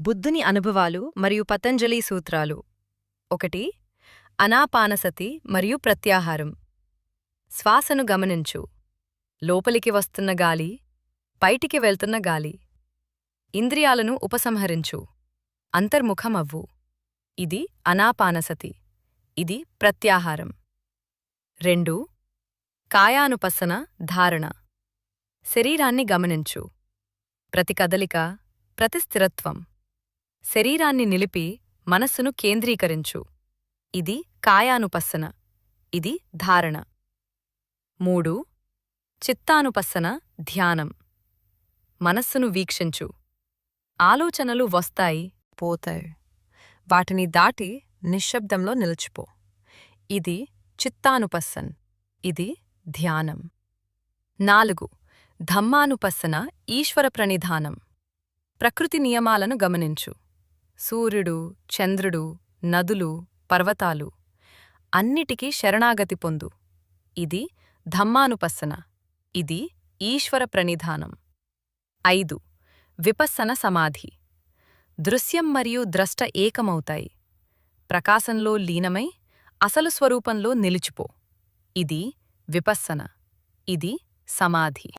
బుద్ధుని అనుభవాలు మరియు పతంజలి సూత్రాలు 1. అనాపానసతి మరియు ప్రత్యాహారం. శ్వాసను గమనించు. లోపలికి వస్తున్న గాలి, బయటికి వెళ్తున్న గాలి. ఇంద్రియాలను ఉపసంహరించు. అంతర్ముఖమవ్వు. ఇది అనాపానసతి. ఇది ప్రత్యాహారం. 2. కాయానుపස්සన ధారణ. శరీరాన్ని గమనించు. ప్రతి కదలిక, ప్రతి స్థిరత్వం. శరీరాన్ని నిలిపి మనస్సును కేంద్రీకరించు. ఇది కాయానుపස්සన. ఇది ధారణ. 3. చిత్తానుపස්සన ధ్యానం. మనస్సును వీక్షించు. ఆలోచనలు వస్తాయి, పోతాయి. వాటిని దాటి నిశ్శబ్దంలో నిలిచిపో. ఇది చిత్తానుపස්සన్. ఇది ధ్యానం. 4. ధమ్మానుపස්සన ఈశ్వర ప్రణిధానం. ప్రకృతి నియమాలను గమనించు. సూర్యుడు, చంద్రుడు, నదులు, పర్వతాలు. అన్నిటికీ శరణాగతి పొందు. ఇది ధమ్మానుపස්සన. ఇది ఈశ్వర ప్రణిధానం. 5. విపස්සన సమాధి. దృశ్యం మరియు ద్రష్ట ఏకమవుతాయి. ప్రకాశంలో లీనమై అసలు స్వరూపంలో నిలిచిపో. ఇది విపස්සన. ఇది సమాధి.